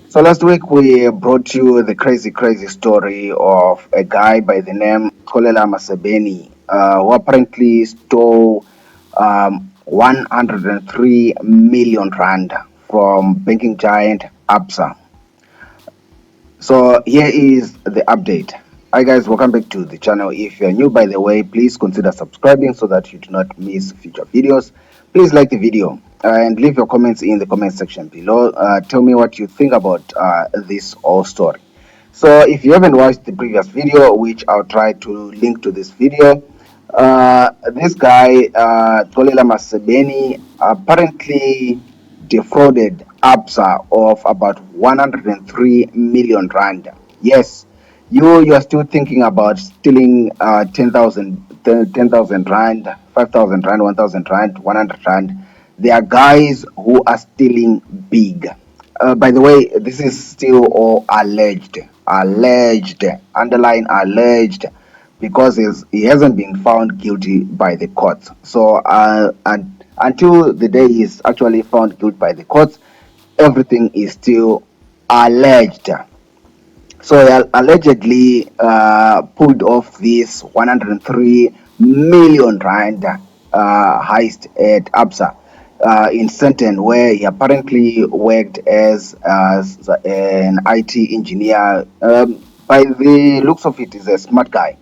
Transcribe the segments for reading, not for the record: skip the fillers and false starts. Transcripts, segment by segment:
So last week we brought you the crazy story of a guy by the name Kolela Masebeni, who apparently stole 103 million rand from banking giant ABSA. So here is the update. Hi guys, welcome back to the channel. If you're new, by the way, please consider subscribing so that you do not miss future videos. Please like the video and leave your comments in the comment section below. Tell me what you think about this whole story. So if you haven't watched the previous video, which I'll try to link to this video, this guy, Tolela Masebeni, apparently defrauded ABSA of about 103 million rand. Yes, you are still thinking about stealing 10,000 rand, 5,000 rand, 1,000 rand, 100 rand. There are guys who are stealing big. By the way, this is still all alleged, underline alleged, because he hasn't been found guilty by the courts. So, and until the day he is actually found guilty by the courts, everything is still alleged. So he allegedly pulled off this 103 million rand heist at ABSA in Sandton, where he apparently worked as an IT engineer. By the looks of it, he's a smart guy.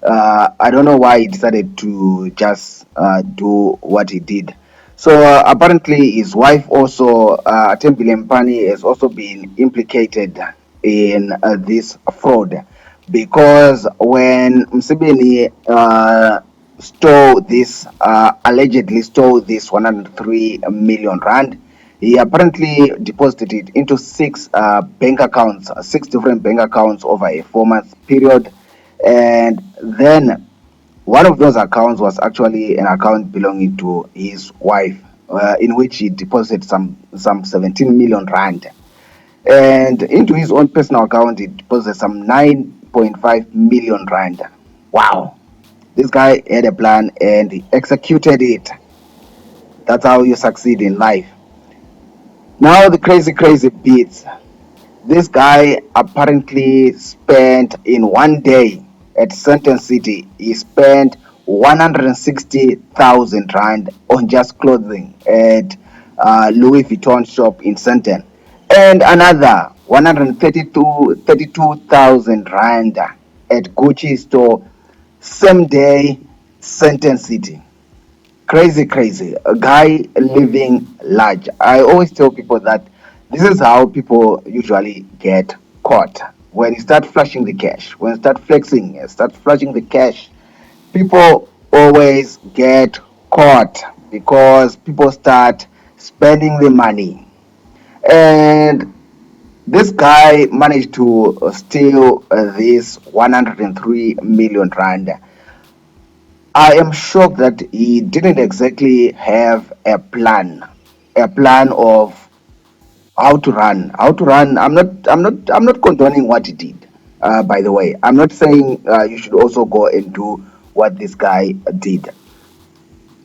I don't know why he decided to just do what he did. So apparently, his wife also, Tembile Mpani, has also been implicated in this fraud, because when Msebeni stole this, allegedly stole this 103 million rand, he apparently deposited it into six bank accounts, six different bank accounts over a 4 month period. And then one of those accounts was actually an account belonging to his wife, in which he deposited some 17 million rand. And into his own personal account, he deposited some 9.5 million rand. Wow. This guy had a plan and he executed it. That's how you succeed in life. Now, the crazy bits. This guy apparently spent in one day at Sandton City, he spent 160,000 rand on just clothing at Louis Vuitton shop in Sandton, and another 132,000 rand at Gucci store, same day, Sandton City. Crazy, a guy living large. I always tell people that this is how people usually get caught. When you start flashing the cash, when you start flexing, you start flashing the cash, people always get caught because people start spending the money. And this guy managed to steal this 103 million rand. I am shocked that he didn't exactly have a plan of how to run. I'm not condoning what he did. By the way, I'm not saying you should also go and do what this guy did.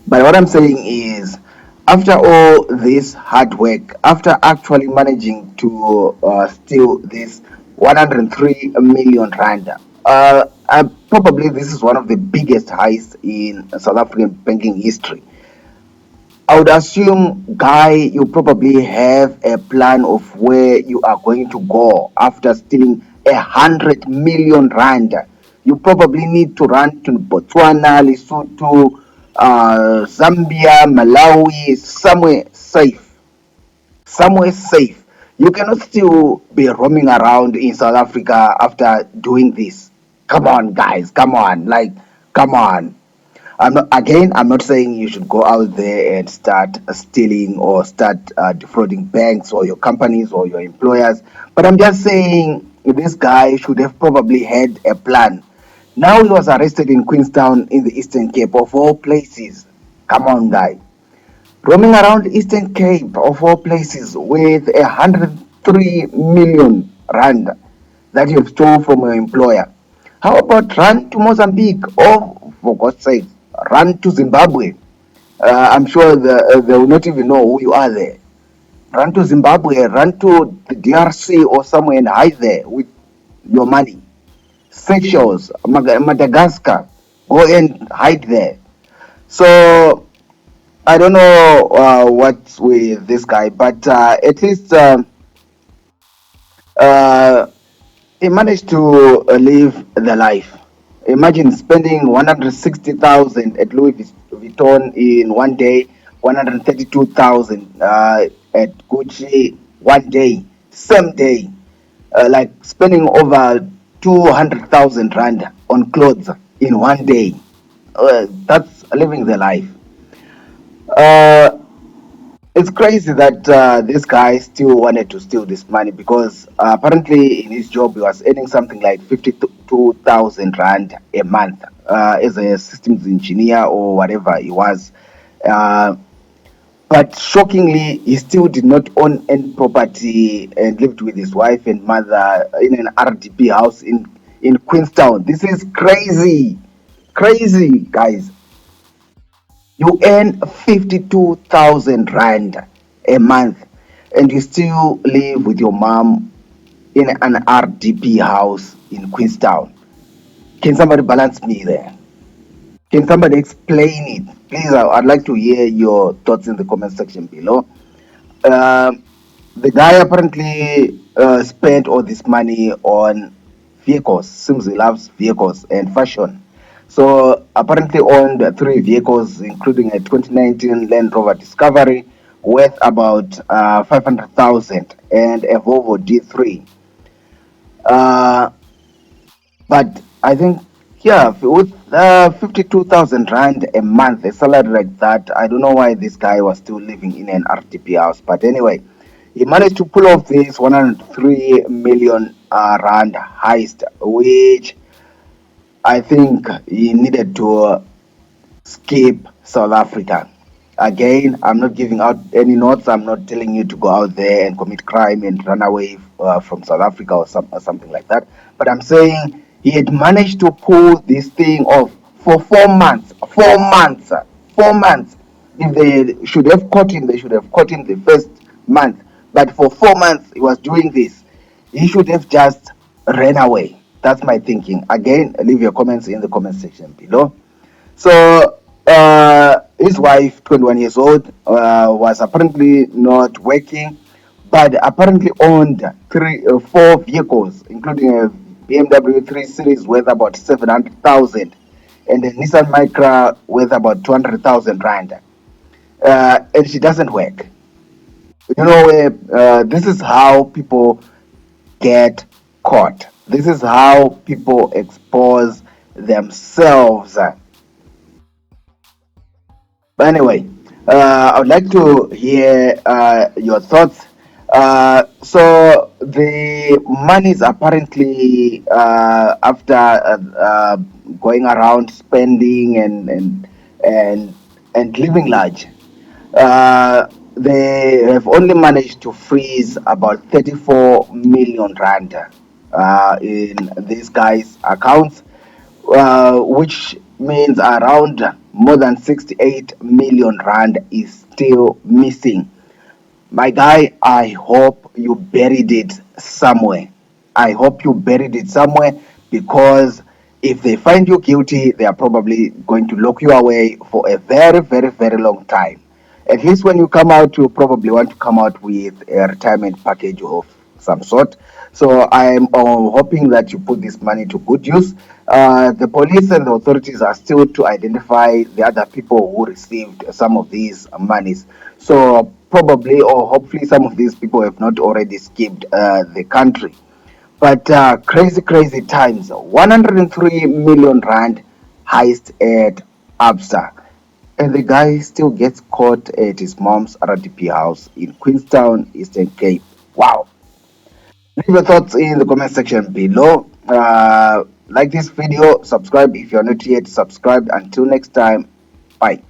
But what I'm saying is, after all this hard work, after actually managing to steal this 103 million rand, probably this is one of the biggest heists in South African banking history. I would assume, Guy, you probably have a plan of where you are going to go after stealing 100 million rand. You probably need to run to Botswana, Lesotho, Zambia, Malawi, somewhere safe. Somewhere safe. You cannot still be roaming around in South Africa after doing this. Come on, guys, come on, come on. I'm not saying you should go out there and start stealing or start defrauding banks or your companies or your employers, but I'm just saying this guy should have probably had a plan. Now he was arrested in Queenstown in the Eastern Cape, of all places. Come on, guy. Roaming around Eastern Cape, of all places, with 103 million rand that you have stolen from your employer. How about run to Mozambique, or, for God's sake, run to Zimbabwe? I'm sure they will not even know who you are there. run to Zimbabwe, run to the DRC or somewhere and hide there with your money. Seychelles, Madagascar, go and hide there. So I don't know what's with this guy, but at least uh, he managed to live the life. Imagine spending 160,000 at Louis Vuitton in one day, 132,000 at Gucci one day, same day, like spending over 200,000 rand on clothes in one day. That's living the life. Uh, it's crazy that this guy still wanted to steal this money because apparently in his job he was earning something like 52,000 rand a month as a systems engineer or whatever he was. Uh, but shockingly, he still did not own any property and lived with his wife and mother in an RDP house in Queenstown. This is crazy, crazy, guys. You earn 52,000 rand a month and you still live with your mom in an RDP house in Queenstown. Can somebody balance me there? Can somebody explain it? Please, I'd like to hear your thoughts in the comment section below. Um, the guy apparently spent all this money on vehicles. Seems he loves vehicles and fashion. So apparently owned three vehicles, including a 2019 Land Rover Discovery worth about 500,000 and a Volvo D3. Uh, but I think, yeah, with 52,000 rand a month, a salary like that, I don't know why this guy was still living in an RTP house. But anyway, he managed to pull off this 103 million rand heist, which I think he needed to skip South Africa. Again, I'm not giving out any notes. I'm not telling you to go out there and commit crime and run away from South Africa or something like that. But I'm saying he had managed to pull this thing off for 4 months. 4 months. 4 months. If they should have caught him, they should have caught him the first month. But for 4 months, he was doing this. He should have just ran away. That's my thinking. Again, leave your comments in the comment section below. So his wife, 21 years old, was apparently not working, but apparently owned four vehicles, including a BMW 3 Series worth about 700,000 and a Nissan Micra worth about 200,000 rand. And she doesn't work. You know, this is how people get caught. This is how people expose themselves. But anyway, I would like to hear your thoughts. So the money is apparently after going around spending and living large. They have only managed to freeze about 34 million rand in these guys' accounts, which means around more than 68 million rand is still missing. My guy, I hope you buried it somewhere. I hope you buried it somewhere because if they find you guilty, they are probably going to lock you away for a very, very, very long time. At least when you come out, you probably want to come out with a retirement package of some sort. So I'm hoping that you put this money to good use. The police and the authorities are still to identify the other people who received some of these monies. So probably or hopefully some of these people have not already skipped the country. But crazy, crazy times. 103 million rand heist at ABSA. And the guy still gets caught at his mom's RDP house in Queenstown, Eastern Cape. Wow. Leave your thoughts in the comment section below. Like this video, subscribe if you're not yet subscribed. Until next time, bye.